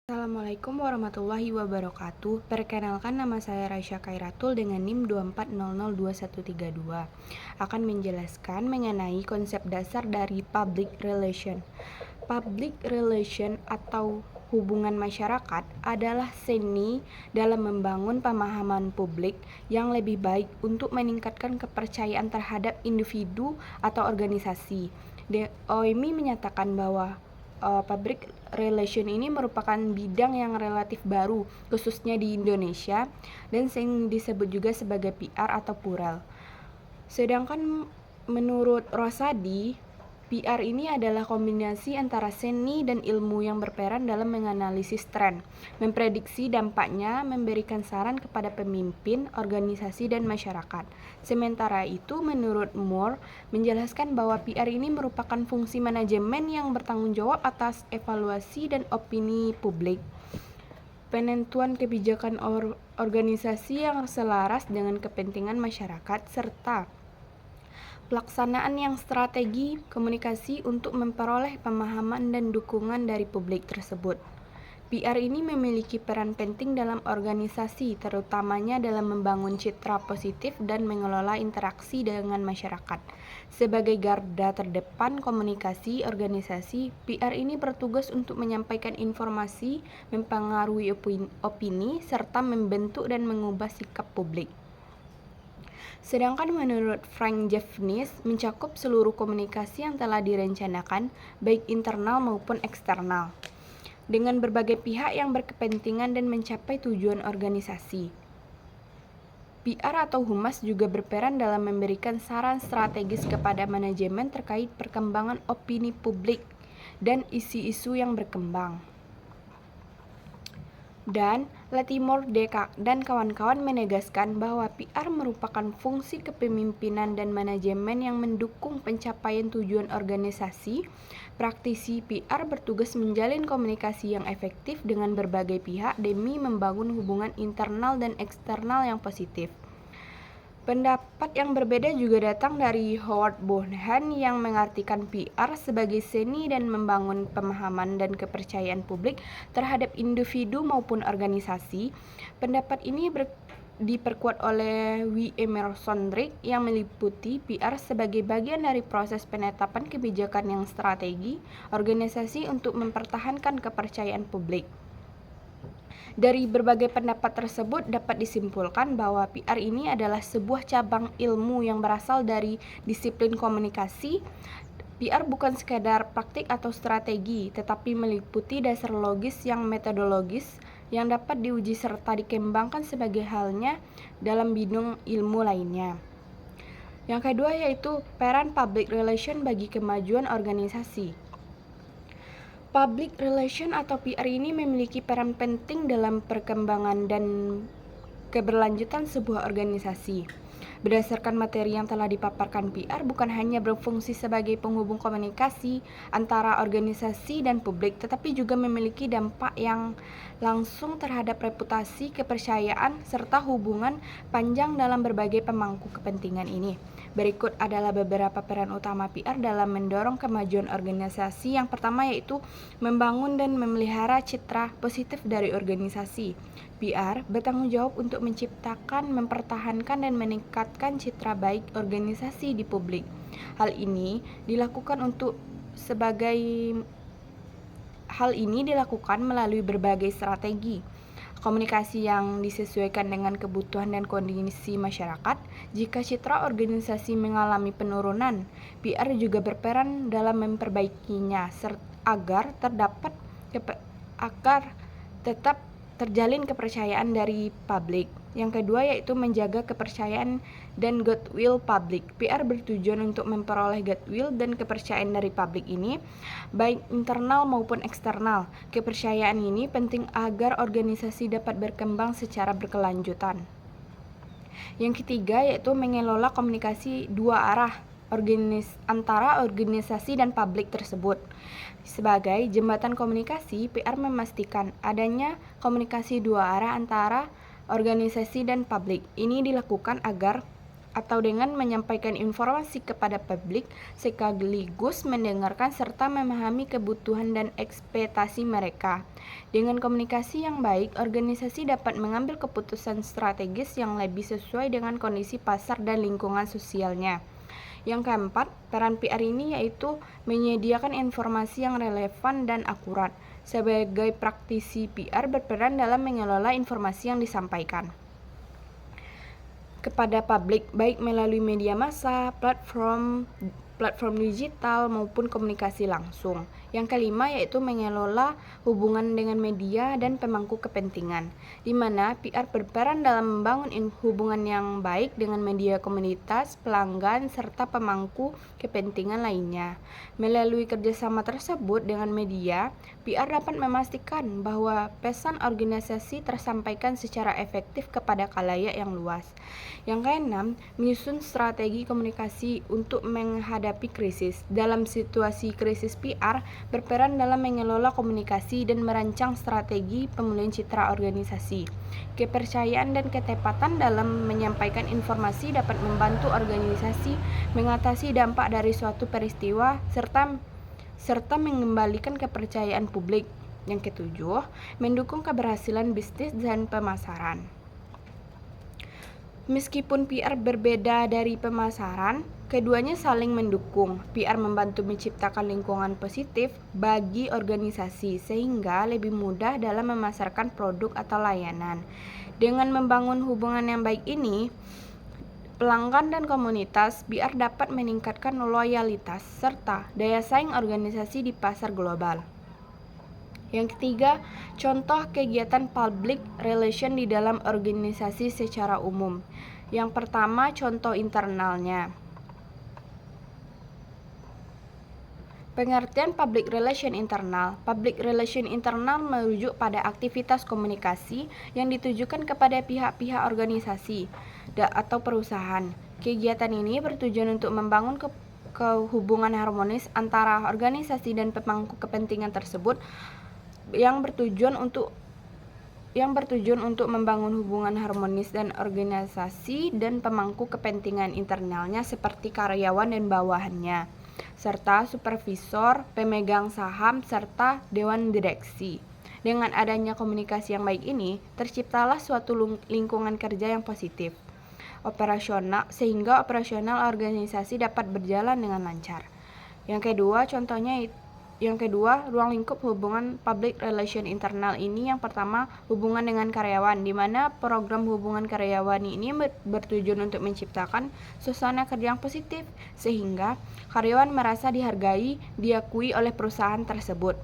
Assalamualaikum warahmatullahi wabarakatuh. Perkenalkan, nama saya Raisya Kairatul dengan NIM 240021132. Akan menjelaskan mengenai konsep dasar dari public relation. Public relation atau hubungan masyarakat adalah seni dalam membangun pemahaman publik yang lebih baik untuk meningkatkan kepercayaan terhadap individu atau organisasi. OIMI menyatakan bahwa public relation ini merupakan bidang yang relatif baru, khususnya di Indonesia, dan sering disebut juga sebagai PR atau plural. Sedangkan menurut Rosadi, PR ini adalah kombinasi antara seni dan ilmu yang berperan dalam menganalisis tren, memprediksi dampaknya, memberikan saran kepada pemimpin, organisasi, dan masyarakat. Sementara itu, menurut Moore, menjelaskan bahwa PR ini merupakan fungsi manajemen yang bertanggung jawab atas evaluasi dan opini publik, penentuan kebijakan organisasi yang selaras dengan kepentingan masyarakat, serta pelaksanaan yang strategi komunikasi untuk memperoleh pemahaman dan dukungan dari publik tersebut. PR ini memiliki peran penting dalam organisasi, terutamanya dalam membangun citra positif dan mengelola interaksi dengan masyarakat. Sebagai garda terdepan komunikasi organisasi, PR ini bertugas untuk menyampaikan informasi, mempengaruhi opini, serta membentuk dan mengubah sikap publik. Sedangkan menurut Frank Jeffnis, mencakup seluruh komunikasi yang telah direncanakan, baik internal maupun eksternal, dengan berbagai pihak yang berkepentingan dan mencapai tujuan organisasi. PR atau humas juga berperan dalam memberikan saran strategis kepada manajemen terkait perkembangan opini publik dan isu-isu yang berkembang. Dan Latimore dan kawan-kawan menegaskan bahwa PR merupakan fungsi kepemimpinan dan manajemen yang mendukung pencapaian tujuan organisasi. Praktisi PR bertugas menjalin komunikasi yang efektif dengan berbagai pihak demi membangun hubungan internal dan eksternal yang positif. Pendapat yang berbeda juga datang dari Howard Bonhan yang mengartikan PR sebagai seni dan membangun pemahaman dan kepercayaan publik terhadap individu maupun organisasi. Pendapat ini diperkuat oleh W. Emerson Drake yang meliputi PR sebagai bagian dari proses penetapan kebijakan yang strategi organisasi untuk mempertahankan kepercayaan publik. Dari berbagai pendapat tersebut dapat disimpulkan bahwa PR ini adalah sebuah cabang ilmu yang berasal dari disiplin komunikasi. PR bukan sekadar praktik atau strategi, tetapi meliputi dasar logis yang metodologis yang dapat diuji serta dikembangkan sebagai halnya dalam bidang ilmu lainnya. Yang kedua yaitu peran public relation bagi kemajuan organisasi. Public relation atau PR ini memiliki peran penting dalam perkembangan dan keberlanjutan sebuah organisasi. Berdasarkan materi yang telah dipaparkan, PR bukan hanya berfungsi sebagai penghubung komunikasi antara organisasi dan publik, tetapi juga memiliki dampak yang langsung terhadap reputasi, kepercayaan, serta hubungan panjang dalam berbagai pemangku kepentingan ini. Berikut adalah beberapa peran utama PR dalam mendorong kemajuan organisasi. Yang pertama yaitu membangun dan memelihara citra positif dari organisasi. PR bertanggung jawab untuk menciptakan, mempertahankan, dan meningkatkan citra baik organisasi di publik. Hal ini dilakukan melalui berbagai strategi. Komunikasi yang disesuaikan dengan kebutuhan dan kondisi masyarakat. Jika citra organisasi mengalami penurunan, PR juga berperan dalam memperbaikinya agar tetap terjalin kepercayaan dari publik. Yang kedua yaitu menjaga kepercayaan dan goodwill publik. PR bertujuan untuk memperoleh goodwill dan kepercayaan dari publik ini, baik internal maupun eksternal. Kepercayaan ini penting agar organisasi dapat berkembang secara berkelanjutan. Yang ketiga yaitu mengelola komunikasi dua arah antara organisasi dan publik tersebut. Sebagai jembatan komunikasi, PR memastikan adanya komunikasi dua arah antara organisasi dan publik. Ini dilakukan agar atau dengan menyampaikan informasi kepada publik sekaligus mendengarkan serta memahami kebutuhan dan ekspektasi mereka. Dengan komunikasi yang baik, organisasi dapat mengambil keputusan strategis yang lebih sesuai dengan kondisi pasar dan lingkungan sosialnya. Yang keempat, peran PR ini yaitu menyediakan informasi yang relevan dan akurat. Sebagai praktisi PR berperan dalam mengelola informasi yang disampaikan kepada publik, baik melalui media massa, platform digital maupun komunikasi langsung. Yang kelima yaitu mengelola hubungan dengan media dan pemangku kepentingan, di mana PR berperan dalam membangun hubungan yang baik dengan media komunitas, pelanggan, serta pemangku kepentingan lainnya. Melalui kerjasama tersebut dengan media, PR dapat memastikan bahwa pesan organisasi tersampaikan secara efektif kepada khalayak yang luas. Yang keenam, menyusun strategi komunikasi untuk menghadapi krisis. Dalam situasi krisis, PR berperan dalam mengelola komunikasi dan merancang strategi pemulihan citra organisasi. Kepercayaan dan ketepatan dalam menyampaikan informasi dapat membantu organisasi mengatasi dampak dari suatu peristiwa serta mengembalikan kepercayaan publik. Yang ketujuh, mendukung keberhasilan bisnis dan pemasaran. Meskipun PR berbeda dari pemasaran, keduanya saling mendukung. PR membantu menciptakan lingkungan positif bagi organisasi sehingga lebih mudah dalam memasarkan produk atau layanan. Dengan membangun hubungan yang baik ini, pelanggan dan komunitas, PR dapat meningkatkan loyalitas serta daya saing organisasi di pasar global. Yang ketiga, contoh kegiatan public relation di dalam organisasi secara umum. Yang pertama, contoh internalnya. Pengertian public relation internal. Public relation internal merujuk pada aktivitas komunikasi yang ditujukan kepada pihak-pihak organisasi atau perusahaan. Kegiatan ini bertujuan untuk membangun hubungan harmonis antara organisasi dan pemangku kepentingan tersebut yang bertujuan untuk membangun hubungan harmonis dan organisasi dan pemangku kepentingan internalnya seperti karyawan dan bawahannya, serta supervisor, pemegang saham, serta dewan direksi. Dengan adanya komunikasi yang baik ini, terciptalah suatu lingkungan kerja yang positif, sehingga operasional organisasi dapat berjalan dengan lancar. Yang kedua, ruang lingkup hubungan public relation internal ini yang pertama, hubungan dengan karyawan, di mana program hubungan karyawan ini bertujuan untuk menciptakan suasana kerja yang positif, sehingga karyawan merasa dihargai, diakui oleh perusahaan tersebut.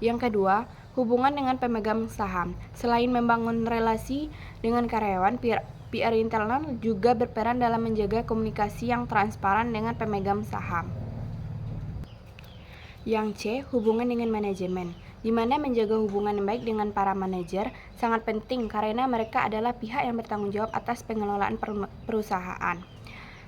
Yang kedua, hubungan dengan pemegang saham. Selain membangun relasi dengan karyawan, PR internal juga berperan dalam menjaga komunikasi yang transparan dengan pemegang saham. Yang C, hubungan dengan manajemen, di mana menjaga hubungan yang baik dengan para manajer sangat penting karena mereka adalah pihak yang bertanggung jawab atas pengelolaan perusahaan.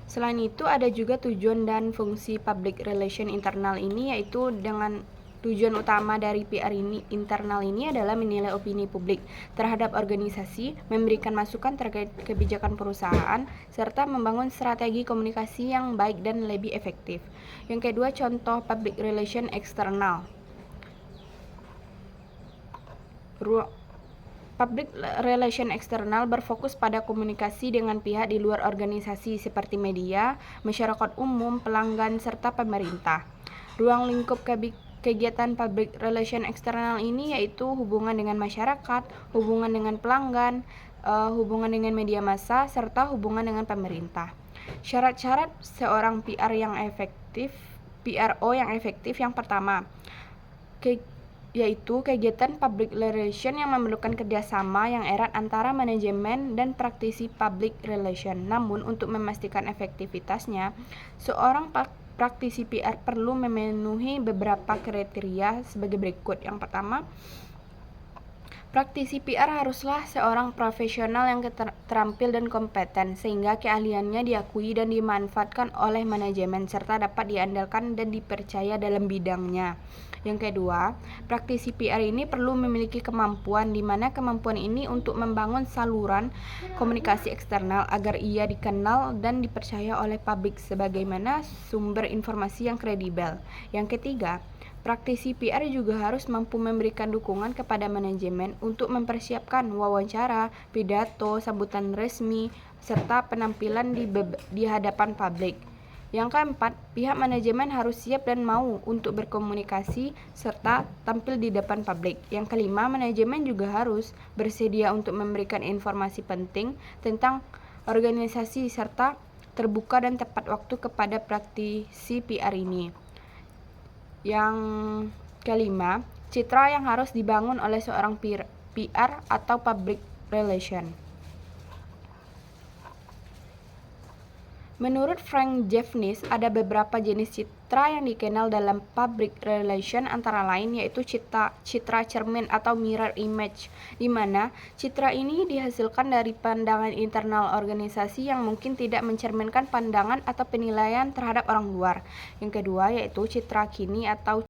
Selain itu, ada juga tujuan dan fungsi public relation internal ini, yaitu dengan tujuan utama dari PR internal ini adalah menilai opini publik terhadap organisasi, memberikan masukan terkait kebijakan perusahaan, serta membangun strategi komunikasi yang baik dan lebih efektif. Yang kedua, contoh public relation eksternal. Public relation eksternal berfokus pada komunikasi dengan pihak di luar organisasi seperti media, masyarakat umum, pelanggan, serta pemerintah. Ruang lingkup kegiatan public relation eksternal ini yaitu hubungan dengan masyarakat, hubungan dengan pelanggan, hubungan dengan media massa, serta hubungan dengan pemerintah. Syarat-syarat seorang PRO yang efektif yang pertama, yaitu kegiatan public relation yang memerlukan kerjasama yang erat antara manajemen dan praktisi public relation. Namun, untuk memastikan efektivitasnya, seorang praktisi PR perlu memenuhi beberapa kriteria sebagai berikut. Yang pertama, Praktisi PR haruslah seorang profesional yang terampil dan kompeten, sehingga keahliannya diakui dan dimanfaatkan oleh manajemen, serta dapat diandalkan dan dipercaya dalam bidangnya. Yang kedua, praktisi PR ini perlu memiliki kemampuan, di mana kemampuan ini untuk membangun saluran komunikasi eksternal agar ia dikenal dan dipercaya oleh publik sebagaimana sumber informasi yang kredibel. Yang ketiga, praktisi PR juga harus mampu memberikan dukungan kepada manajemen untuk mempersiapkan wawancara, pidato, sambutan resmi, serta penampilan di hadapan publik. Yang keempat, pihak manajemen harus siap dan mau untuk berkomunikasi serta tampil di depan publik. Yang kelima, manajemen juga harus bersedia untuk memberikan informasi penting tentang organisasi serta terbuka dan tepat waktu kepada praktisi PR ini. Yang kelima, citra yang harus dibangun oleh seorang PR atau public relation. Menurut Frank Jeffnis, ada beberapa jenis citra yang dikenal dalam public relation, antara lain yaitu citra cermin atau mirror image, di mana citra ini dihasilkan dari pandangan internal organisasi yang mungkin tidak mencerminkan pandangan atau penilaian terhadap orang luar. Yang kedua yaitu citra kini atau